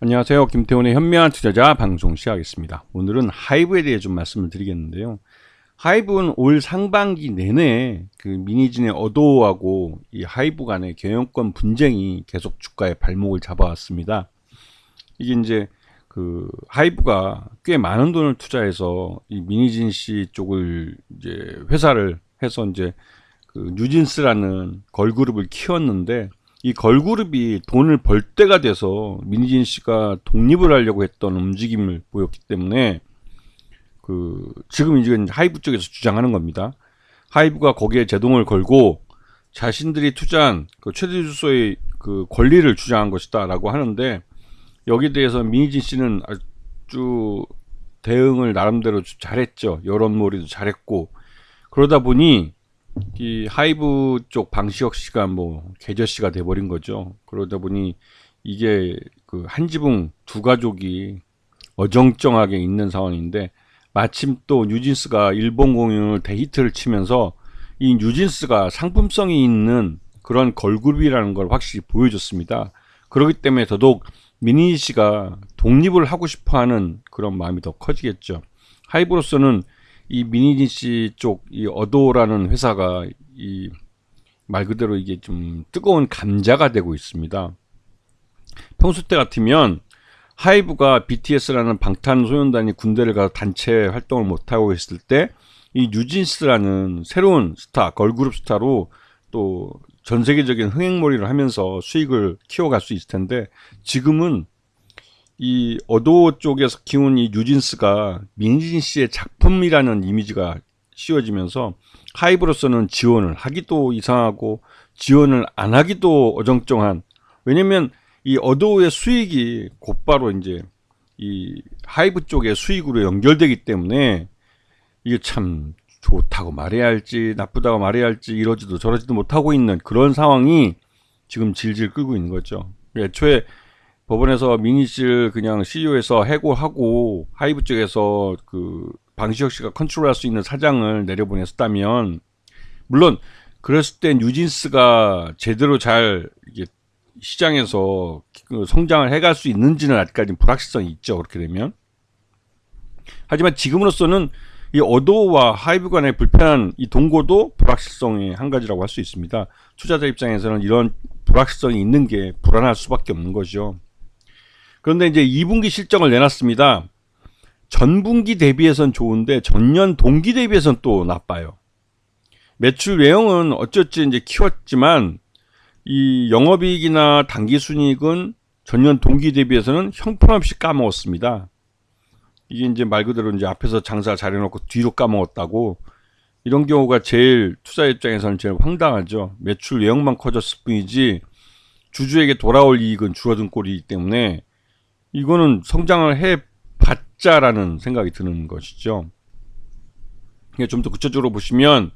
안녕하세요. 김태훈의 현명한 투자자 방송 시작하겠습니다. 오늘은 하이브에 대해 좀 말씀을 드리겠는데요. 하이브는 올 상반기 내내 그 미니진의 어도어하고 이 하이브 간의 경영권 분쟁이 계속 주가의 발목을 잡아왔습니다. 이게 이제 그 하이브가 꽤 많은 돈을 투자해서 이 미니진 씨 쪽을 이제 회사를 해서 이제 그 뉴진스라는 걸그룹을 키웠는데, 이 걸그룹이 돈을 벌 때가 돼서 민희진 씨가 독립을 하려고 했던 움직임을 보였기 때문에 지금 이제 하이브 쪽에서 주장하는 겁니다. 하이브가 거기에 제동을 걸고 자신들이 투자한 그 최대 주소의 그 권리를 주장한 것이다라고 하는데, 여기에 대해서 민희진 씨는 아주 대응을 나름대로 잘했죠. 여론몰이도 잘했고, 그러다 보니 이 하이브 쪽 방시혁 씨가 뭐 계저 씨가 돼버린 거죠. 그러다 보니 이게 그 한 지붕 두 가족이 어정쩡하게 있는 상황인데, 마침 또 뉴진스가 일본 공연을 대히트를 치면서 이 뉴진스가 상품성이 있는 그런 걸그룹이라는 걸 확실히 보여줬습니다. 그렇기 때문에 더더욱 미니 씨가 독립을 하고 싶어하는 그런 마음이 더 커지겠죠. 하이브로서는 이 미니진 씨 쪽 이 어도라는 회사가 이 말 그대로 이게 좀 뜨거운 감자가 되고 있습니다. 평소 때 같으면 하이브가 BTS라는 방탄소년단이 군대를 가서 단체 활동을 못하고 있을 때 이 뉴진스라는 새로운 스타, 걸그룹 스타로 또 전 세계적인 흥행몰이를 하면서 수익을 키워갈 수 있을 텐데, 지금은 이 어도 쪽에서 키운 이 뉴진스가 민진 씨의 작품이라는 이미지가 씌워지면서 하이브로서는 지원을 하기도 이상하고 지원을 안 하기도 어정쩡한, 왜냐면 이 어도의 수익이 곧바로 이제 이 하이브 쪽의 수익으로 연결되기 때문에 이게 참 좋다고 말해야 할지 나쁘다고 말해야 할지 이러지도 저러지도 못하고 있는 그런 상황이 지금 질질 끌고 있는 거죠. 애초에 법원에서 미니 씨를 그냥 CEO에서 해고하고 하이브 쪽에서 그 방시혁 씨가 컨트롤할 수 있는 사장을 내려보냈었다면, 물론 그랬을 때 뉴진스가 제대로 잘 이게 시장에서 성장을 해갈 수 있는지는 아직까지는 불확실성이 있죠. 그렇게 되면. 하지만 지금으로서는 이 어도와 하이브 간의 불편한 이 동고도 불확실성의 한 가지라고 할 수 있습니다. 투자자 입장에서는 이런 불확실성이 있는 게 불안할 수밖에 없는 거죠. 그런데 이제 2분기 실적을 내놨습니다. 전분기 대비해선 좋은데 전년 동기 대비해선 또 나빠요. 매출 외형은 어쩌지 이제 키웠지만 이 영업이익이나 당기순이익은 전년 동기 대비해서는 형편없이 까먹었습니다. 이게 이제 말 그대로 이제 앞에서 장사 잘해놓고 뒤로 까먹었다고, 이런 경우가 제일 투자 입장에서는 제일 황당하죠. 매출 외형만 커졌을 뿐이지 주주에게 돌아올 이익은 줄어든 꼴이기 때문에 이거는 성장을 해봤자라는 생각이 드는 것이죠. 좀 더 구체적으로 보시면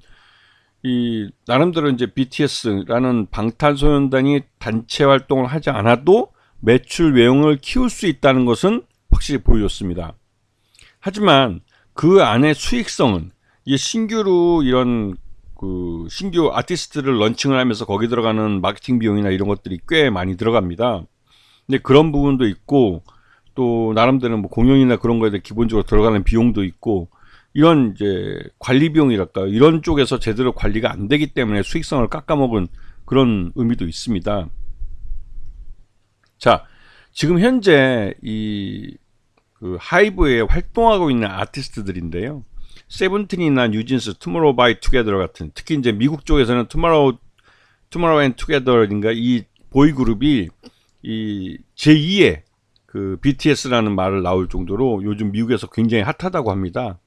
이 나름대로 이제 BTS라는 방탄소년단이 단체 활동을 하지 않아도 매출 외형을 키울 수 있다는 것은 확실히 보여줬습니다. 하지만 그 안에 수익성은 이게 신규로 이런 그 신규 아티스트를 런칭을 하면서 거기 들어가는 마케팅 비용이나 이런 것들이 꽤 많이 들어갑니다. 근데 그런 부분도 있고, 또 나름대로 뭐 공연이나 그런 거에 대해 기본적으로 들어가는 비용도 있고, 이런 이제 관리 비용이랄까요, 이런 쪽에서 제대로 관리가 안 되기 때문에 수익성을 깎아먹은 그런 의미도 있습니다. 자, 지금 현재 그 하이브에 활동하고 있는 아티스트들인데요, 세븐틴이나 뉴진스, 투모로우 바이 투게더 같은, 특히 이제 미국 쪽에서는 투모로우 앤 투게더인가, 이 보이그룹이 이 제2의 그 BTS라는 말을 나올 정도로 요즘 미국에서 굉장히 핫하다고 합니다.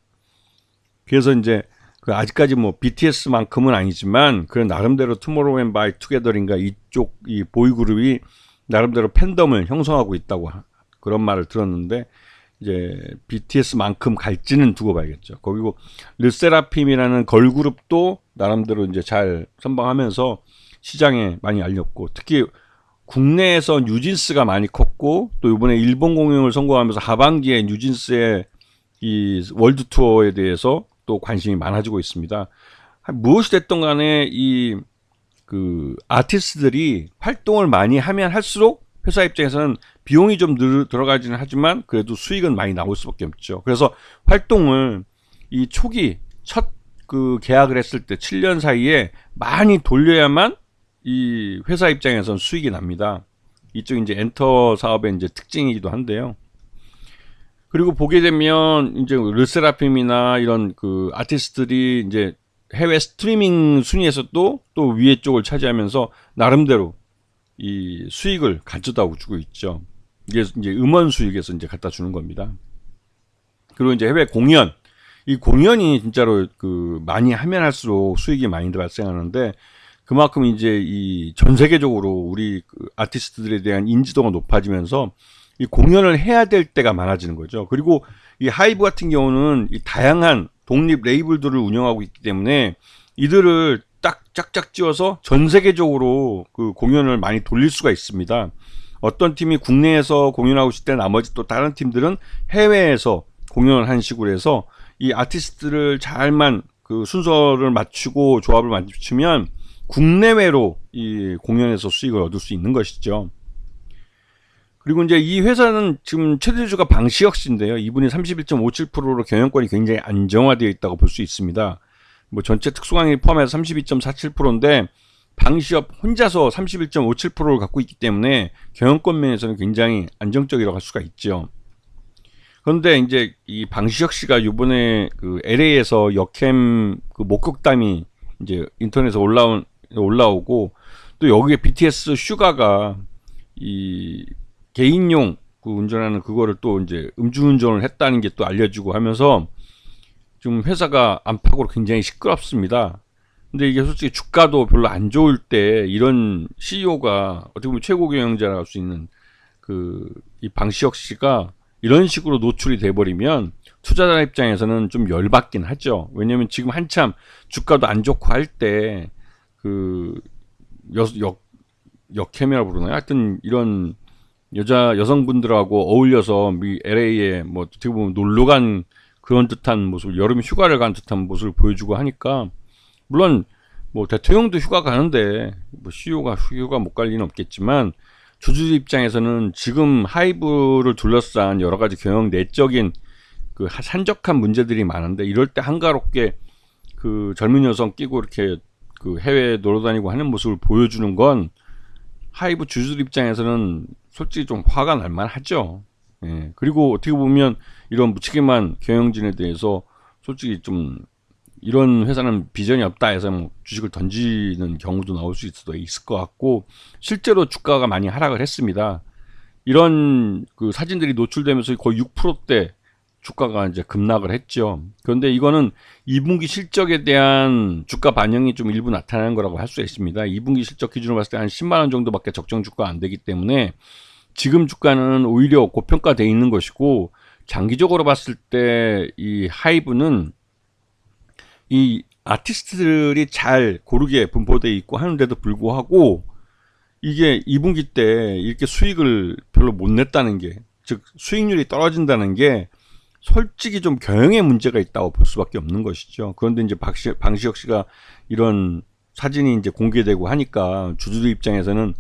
그래서 이제 그 아직까지 뭐 BTS만큼은 아니지만 그 나름대로 투모로우 앤 바이 투게더인가 이쪽 이 보이그룹이 나름대로 팬덤을 형성하고 있다고 그런 말을 들었는데, 이제 BTS만큼 갈지는 두고 봐야겠죠. 그리고 르세라핌이라는 걸그룹도 나름대로 이제 잘 선방하면서 시장에 많이 알렸고, 특히 국내에서 뉴진스가 많이 컸고, 또 이번에 일본 공연을 성공하면서 하반기에 뉴진스의 이 월드 투어에 대해서 또 관심이 많아지고 있습니다. 무엇이 됐든 간에 이 그 아티스트들이 활동을 많이 하면 할수록 회사 입장에서는 비용이 좀 들어가지는 하지만 그래도 수익은 많이 나올 수밖에 없죠. 그래서 활동을 이 초기 첫 그 계약을 했을 때 7년 사이에 많이 돌려야만 이 회사 입장에서는 수익이 납니다. 이쪽 이제 엔터 사업의 이제 특징이기도 한데요. 그리고 보게 되면 이제 르세라핌이나 이런 그 아티스트들이 이제 해외 스트리밍 순위에서도 또 위에 쪽을 차지하면서 나름대로 이 수익을 가져다 주고 있죠. 이게 이제 음원 수익에서 이제 갖다 주는 겁니다. 그리고 이제 해외 공연, 이 공연이 진짜로 그 많이 하면 할수록 수익이 많이 발생하는데 그만큼 이제 이 전 세계적으로 우리 그 아티스트들에 대한 인지도가 높아지면서 이 공연을 해야 될 때가 많아지는 거죠. 그리고 이 하이브 같은 경우는 이 다양한 독립 레이블들을 운영하고 있기 때문에 이들을 딱 짝짝 지어서 전 세계적으로 그 공연을 많이 돌릴 수가 있습니다. 어떤 팀이 국내에서 공연하고 있을 때 나머지 또 다른 팀들은 해외에서 공연을 한 식으로 해서 이 아티스트를 잘만 그 순서를 맞추고 조합을 맞추면 국내외로 이 공연에서 수익을 얻을 수 있는 것이죠. 그리고 이제 이 회사는 지금 최대주가 방시혁 씨인데요. 이분이 31.57%로 경영권이 굉장히 안정화되어 있다고 볼 수 있습니다. 뭐 전체 특수강의 포함해서 32.47%인데 방시혁 혼자서 31.57%를 갖고 있기 때문에 경영권 면에서는 굉장히 안정적이라고 할 수가 있죠. 그런데 이제 이 방시혁 씨가 이번에 그 LA에서 역캠 그 목격담이 이제 인터넷에 올라오고 또 여기에 BTS 슈가가 이 개인용 그 운전하는 그거를 또 이제 음주운전을 했다는 게 또 알려지고 하면서 지금 회사가 안팎으로 굉장히 시끄럽습니다. 근데 이게 솔직히 주가도 별로 안 좋을 때 이런 CEO가 어떻게 보면 최고 경영자라고 할 수 있는 그 이 방시혁 씨가 이런 식으로 노출이 돼버리면 투자자 입장에서는 좀 열받긴 하죠. 왜냐면 지금 한참 주가도 안 좋고 할 때 그 역캠이라고 부르나요? 하여튼 이런 여성분들하고 어울려서 LA에 뭐 어떻게 보면 놀러 간 그런 듯한 모습, 여름 휴가를 간 듯한 모습을 보여주고 하니까 물론 뭐 대통령도 휴가 가는데 뭐 CEO가 휴가 못 갈 리는 없겠지만 주주 입장에서는 지금 하이브를 둘러싼 여러 가지 경영 내적인 그 산적한 문제들이 많은데 이럴 때 한가롭게 그 젊은 여성 끼고 이렇게 그 해외에 놀러 다니고 하는 모습을 보여주는 건 하이브 주주들 입장에서는 솔직히 좀 화가 날 만하죠. 예. 그리고 어떻게 보면 이런 무책임한 경영진에 대해서 솔직히 좀 이런 회사는 비전이 없다 해서 뭐 주식을 던지는 경우도 나올 수 있을 것 같고 실제로 주가가 많이 하락을 했습니다. 이런 그 사진들이 노출되면서 거의 6%대 주가가 이제 급락을 했죠. 그런데 이거는 2분기 실적에 대한 주가 반영이 좀 일부 나타나는 거라고 할 수 있습니다. 2분기 실적 기준으로 봤을 때 한 10만 원 정도밖에 적정 주가가 안 되기 때문에 지금 주가는 오히려 고평가되어 있는 것이고 장기적으로 봤을 때 이 하이브는 이 아티스트들이 잘 고르게 분포되어 있고 하는데도 불구하고 이게 2분기 때 이렇게 수익을 별로 못 냈다는 게, 즉 수익률이 떨어진다는 게 솔직히 좀 경영에 문제가 있다고 볼 수밖에 없는 것이죠. 그런데 이제 방시혁 씨가 이런 사진이 이제 공개되고 하니까 주주들 입장에서는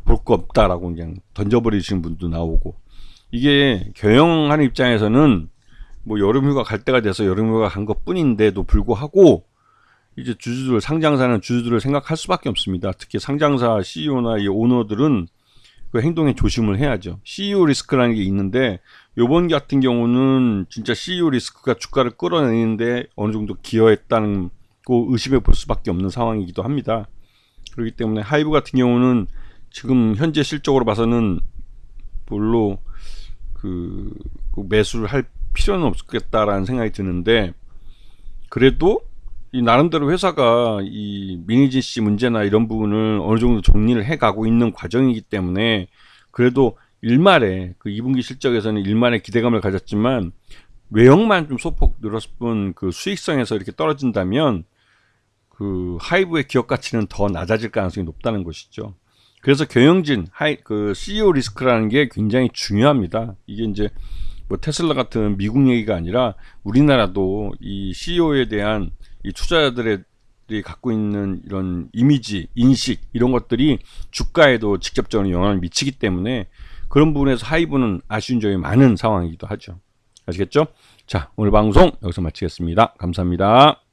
볼 거 없다라고 그냥 던져버리시는 분도 나오고, 이게 경영하는 입장에서는 뭐 여름휴가 갈 때가 돼서 여름휴가 간 것 뿐인데도 불구하고 이제 주주들, 상장사는 주주들을 생각할 수밖에 없습니다. 특히 상장사 CEO나 이 오너들은 그 행동에 조심을 해야죠. CEO 리스크라는 게 있는데 요번 같은 경우는 진짜 CEO 리스크가 주가를 끌어내리는데 어느 정도 기여했다는 거 의심해 볼 수밖에 없는 상황이기도 합니다. 그렇기 때문에 하이브 같은 경우는 지금 현재 실적으로 봐서는 별로 그 매수를 할 필요는 없겠다라는 생각이 드는데, 그래도 이 나름대로 회사가 이 미니진 씨 문제나 이런 부분을 어느 정도 정리를 해가고 있는 과정이기 때문에 그래도 일말에 그 2분기 실적에서는 일말의 기대감을 가졌지만 외형만 좀 소폭 늘었을 뿐 그 수익성에서 이렇게 떨어진다면 그 하이브의 기업 가치는 더 낮아질 가능성이 높다는 것이죠. 그래서 경영진, 그 CEO 리스크라는 게 굉장히 중요합니다. 이게 이제 뭐 테슬라 같은 미국 얘기가 아니라 우리나라도 이 CEO에 대한 이 투자자들의 기업들이 갖고 있는 이런 이미지, 인식 이런 것들이 주가에도 직접적으로 영향을 미치기 때문에 그런 부분에서 하이브는 아쉬운 점이 많은 상황이기도 하죠. 아시겠죠? 자, 오늘 방송 여기서 마치겠습니다. 감사합니다.